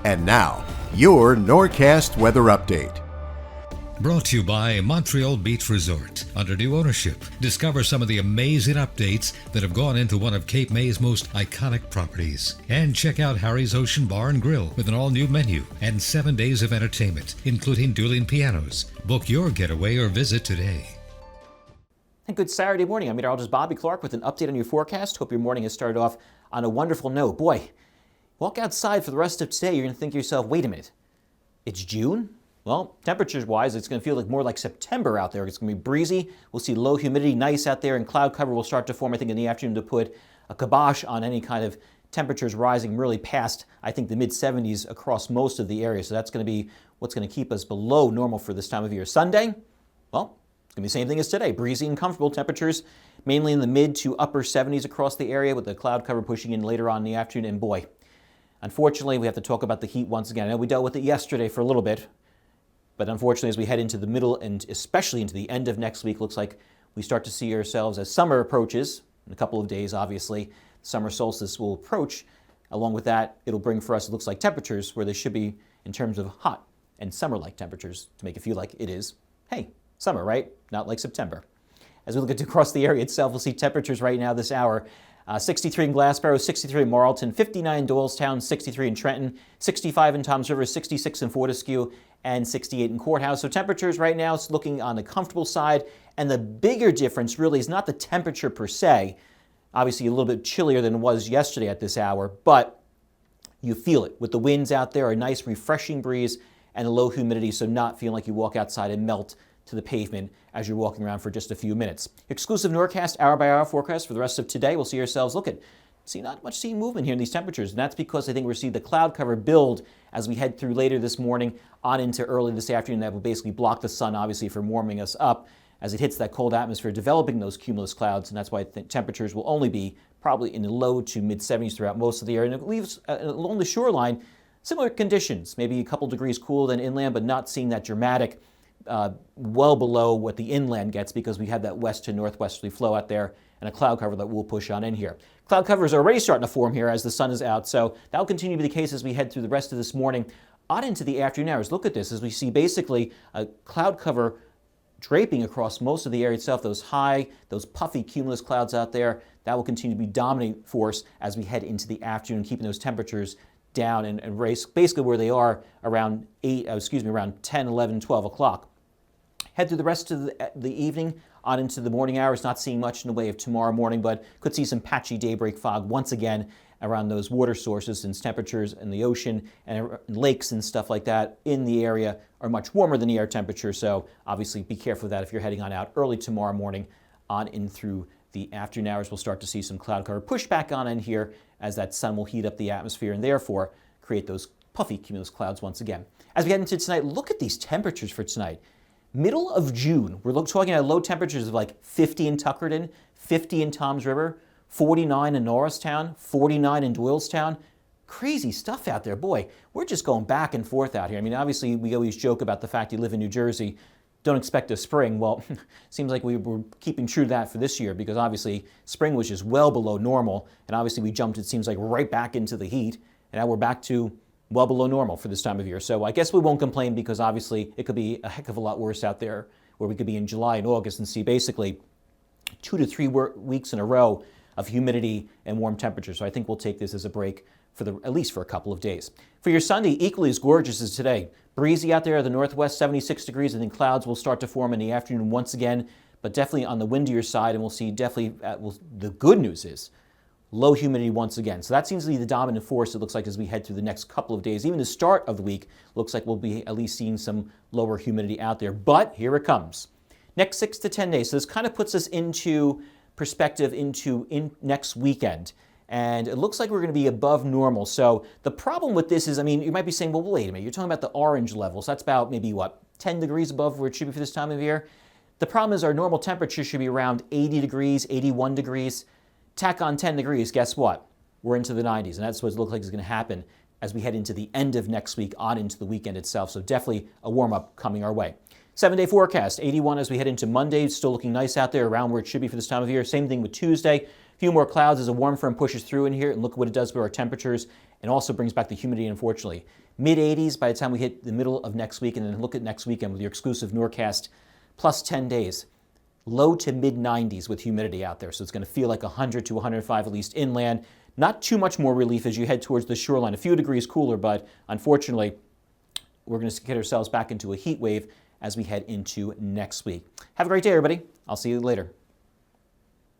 And now, your Norcast weather update. Brought to you by Montreal Beach Resort. Under new ownership, discover some of the amazing updates that have gone into one of Cape May's most iconic properties. And check out Harry's Ocean Bar and Grill with an all-new menu and 7 days of entertainment, including dueling pianos. Book your getaway or visit today. And good Saturday morning. I'm meteorologist Bobby Clark with an update on your forecast. Hope your morning has started off on a wonderful note. Boy, walk outside for the rest of today, you're going to think to yourself, wait a minute, it's June? Well, temperatures-wise, it's going to feel like more like September out there. It's going to be breezy. We'll see low humidity, nice out there, and cloud cover will start to form, I think, in the afternoon to put a kibosh on any kind of temperatures rising really past, I think, the mid-70s across most of the area. So that's going to be what's going to keep us below normal for this time of year. Sunday, well, it's going to be the same thing as today. Breezy and comfortable temperatures, mainly in the mid to upper 70s across the area with the cloud cover pushing in later on in the afternoon. And boy, unfortunately, we have to talk about the heat once again. I know we dealt with it yesterday for a little bit. But unfortunately, as we head into the middle and especially into the end of next week, looks like we start to see ourselves as summer approaches. In a couple of days, obviously, summer solstice will approach. Along with that, it'll bring for us, it looks like, temperatures where they should be in terms of hot and summer-like temperatures to make it feel like it is, hey, summer, right? Not like September. As we look at across the area itself, we'll see temperatures right now this hour. 63 in Glassboro, 63 in Marlton, 59 in Doylestown, 63 in Trenton, 65 in Toms River, 66 in Fortescue, and 68 in Courthouse. So temperatures right now is looking on the comfortable side, and the bigger difference really is not the temperature per se. Obviously a little bit chillier than it was yesterday at this hour, but you feel it with the winds out there, a nice refreshing breeze, and a low humidity, so not feeling like you walk outside and melt to the pavement as you're walking around for just a few minutes. Exclusive Norcast hour-by-hour forecast for the rest of today. We'll see ourselves not much movement here in these temperatures, and that's because I think we're seeing the cloud cover build as we head through later this morning on into early this afternoon. That will basically block the sun, obviously, from warming us up as it hits that cold atmosphere, developing those cumulus clouds, and that's why I think temperatures will only be probably in the low to mid-70s throughout most of the area. And it leaves along the shoreline similar conditions, maybe a couple degrees cooler than inland, but not seeing that dramatic well below what the inland gets because we have that west to northwesterly flow out there and a cloud cover that will push on in here. Cloud covers are already starting to form here as the sun is out, so that will continue to be the case as we head through the rest of this morning on into the afternoon hours. Look at this as we see basically a cloud cover draping across most of the area itself, those puffy cumulus clouds out there. That will continue to be dominant force as we head into the afternoon, keeping those temperatures down and race basically where they are around 10, 11, 12 o'clock. Head through the rest of the evening on into the morning hours, not seeing much in the way of tomorrow morning, but could see some patchy daybreak fog once again around those water sources, since temperatures in the ocean and lakes and stuff like that in the area are much warmer than the air temperature. So obviously be careful of that if you're heading on out early tomorrow morning on in through the afternoon hours. We'll start to see some cloud cover push back on in here as that sun will heat up the atmosphere and therefore create those puffy cumulus clouds once again. As we head into tonight, look at these temperatures for tonight. Middle of June, we're talking about low temperatures of like 50 in Tuckerton, 50 in Toms River, 49 in Norristown, 49 in Doylestown. Crazy stuff out there. Boy, we're just going back and forth out here. I mean, obviously, we always joke about the fact you live in New Jersey, don't expect a spring. Well, seems like we were keeping true to that for this year because obviously spring was just well below normal, and obviously we jumped, it seems like, right back into the heat, and now we're back to well below normal for this time of year. So I guess we won't complain because obviously it could be a heck of a lot worse out there where we could be in July and August and see basically 2 to 3 weeks in a row of humidity and warm temperatures. So I think we'll take this as a break for at least for a couple of days. For your Sunday, equally as gorgeous as today. Breezy out there at the northwest, 76 degrees. I think clouds will start to form in the afternoon once again, but definitely on the windier side, and we'll see definitely, the good news is low humidity once again. So that seems to be the dominant force, it looks like, as we head through the next couple of days. Even the start of the week looks like we'll be at least seeing some lower humidity out there. But here it comes. Next 6 to 10 days. So this kind of puts us into perspective into next weekend. And it looks like we're going to be above normal. So the problem with this is, I mean, you might be saying, well, wait a minute, you're talking about the orange level. So that's about maybe, 10 degrees above where it should be for this time of year. The problem is our normal temperature should be around 80 degrees, 81 degrees. Tack on 10 degrees, guess what? We're into the 90s, and that's what it looks like is going to happen as we head into the end of next week on into the weekend itself. So definitely a warm-up coming our way. 7-day forecast, 81 as we head into Monday. Still looking nice out there around where it should be for this time of year. Same thing with Tuesday. A few more clouds as a warm front pushes through in here, and look what it does for our temperatures and also brings back the humidity, unfortunately. Mid-80s by the time we hit the middle of next week, and then look at next weekend with your exclusive Norcast plus 10 days. Low to mid-90s with humidity out there, so it's going to feel like 100 to 105 at least inland. Not too much more relief as you head towards the shoreline. A few degrees cooler, but unfortunately, we're going to get ourselves back into a heat wave as we head into next week. Have a great day, everybody. I'll see you later.